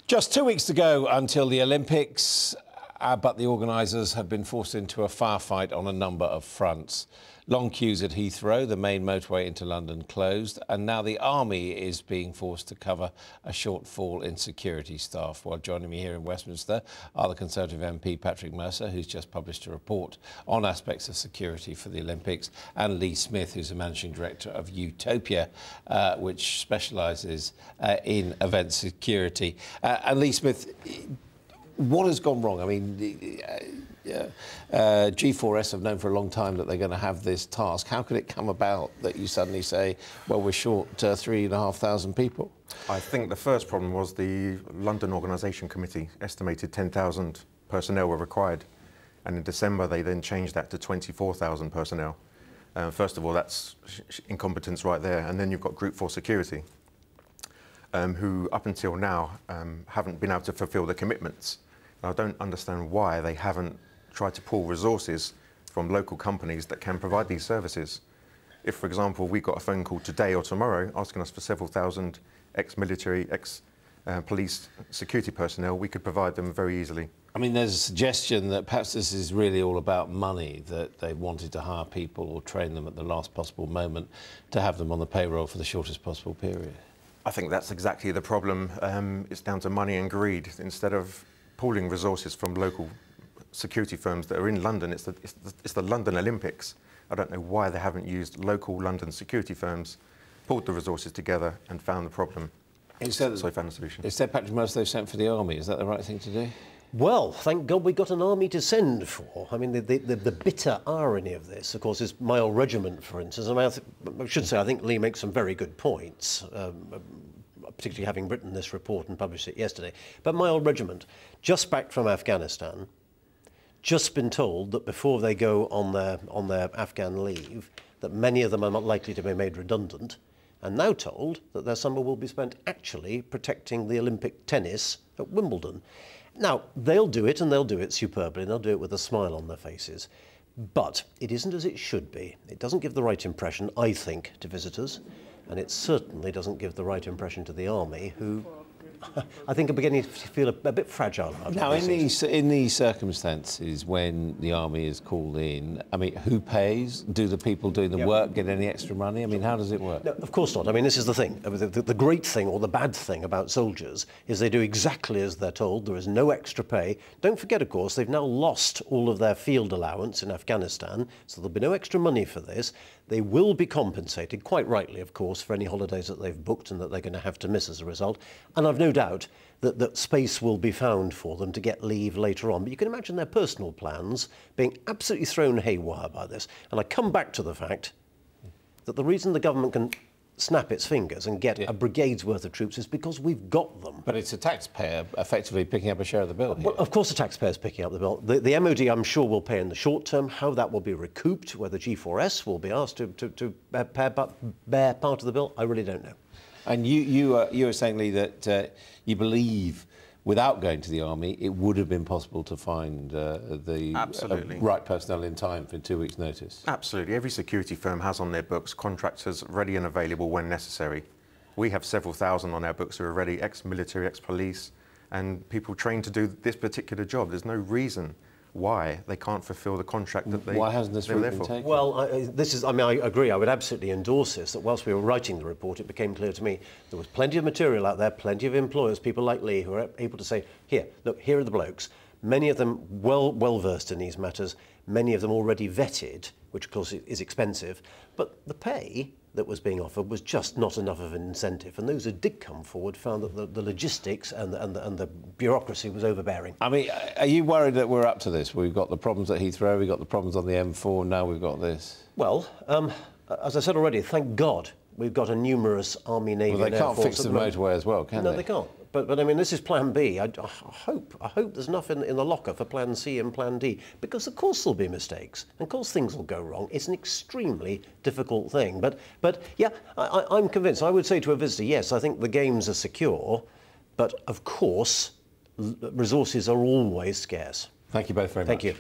Just 2 weeks to go until the Olympics, but the organisers have been forced into a firefight on a number of fronts. Long queues at Heathrow, the main motorway into London closed, and now the Army is being forced to cover a shortfall in security staff. Well, joining me here in Westminster are the Conservative MP Richard Mercer, who's just published a report on aspects of security for the Olympics, and Lee Smith, who's the Managing Director of Utopia, which specialises in event security. And Lee Smith, what has gone wrong? I mean, G4S have known for a long time that they're going to have this task. How could it come about that you suddenly say, well, we're short 3,500 people? I think the first problem was the London Organisation Committee estimated 10,000 personnel were required. And in December, they then changed that to 24,000 personnel. First of all, that's incompetence right there. And then you've got Group 4 Security, who up until now haven't been able to fulfil the commitments. I don't understand why they haven't tried to pull resources from local companies that can provide these services. If, for example, we got a phone call today or tomorrow asking us for several thousand ex-military, ex-police security personnel, we could provide them very easily. I mean, there's a suggestion that perhaps this is really all about money, that they wanted to hire people or train them at the last possible moment to have them on the payroll for the shortest possible period. I think that's exactly the problem. It's down to money and greed. Instead of pooling resources from local security firms that are in London, it's the London Olympics. I don't know why they haven't used local London security firms, pulled the resources together and found the problem. So found a solution. Instead, Richard Mercer, they've sent for the Army. Is that the right thing to do? Well, thank God we got an army to send for. I mean, the bitter irony of this, of course, is my old regiment, for instance. I should say, I think Lee makes some very good points, particularly having written this report and published it yesterday. But my old regiment, just back from Afghanistan, just been told that before they go on their Afghan leave, that many of them are not likely to be made redundant, and now told that their summer will be spent actually protecting the Olympic tennis at Wimbledon. Now, they'll do it, and they'll do it superbly, and they'll do it with a smile on their faces. But it isn't as it should be. It doesn't give the right impression, I think, to visitors, and it certainly doesn't give the right impression to the Army, who I think are beginning to feel a bit fragile. Now, in these circumstances, when the Army is called in, I mean, who pays? Do the people doing the work get any extra money? I mean, how does it work? No, of course not. I mean, this is the thing. The great thing, or the bad thing about soldiers, is they do exactly as they're told. There is no extra pay. Don't forget, of course, they've now lost all of their field allowance in Afghanistan, so there'll be no extra money for this. They will be compensated, quite rightly, of course, for any holidays that they've booked and that they're going to have to miss as a result. And I've no doubt that space will be found for them to get leave later on. But you can imagine their personal plans being absolutely thrown haywire by this. And I come back to the fact that the reason the government can snap its fingers and get a brigade's worth of troops is because we've got them. But it's a taxpayer effectively picking up a share of the bill here. Well, of course the taxpayer's picking up the bill. The MOD, I'm sure, will pay in the short term. How that will be recouped, whether G4S will be asked to bear part of the bill, I really don't know. And you were saying, Lee, that you believe, without going to the Army, it would have been possible to find the right personnel in time for 2 weeks' notice. Absolutely. Every security firm has on their books contractors ready and available when necessary. We have several thousand on our books who are ready, ex-military, ex-police, and people trained to do this particular job. There's no reason why they can't fulfil the contract that Why hasn't this route been taken? Well, I agree. I would absolutely endorse this, that whilst we were writing the report, it became clear to me there was plenty of material out there, plenty of employers, people like Lee, who are able to say, here, look, here are the blokes. Many of them well versed in these matters, many of them already vetted, which of course is expensive, but the pay that was being offered was just not enough of an incentive. And those who did come forward found that the logistics and the bureaucracy was overbearing. I mean, are you worried that we're up to this? We've got the problems at Heathrow, we've got the problems on the M4, now we've got this. Well, as I said already, thank God we've got a numerous Army, Navy, well, they can't fix the motorway as well, can they? No, they can't. But I mean, this is Plan B. I hope there's enough in the locker for Plan C and Plan D, because of course there'll be mistakes, and of course things will go wrong. It's an extremely difficult thing. But yeah, I'm convinced. I would say to a visitor, yes, I think the games are secure, but of course resources are always scarce. Thank you both very much. Thank you.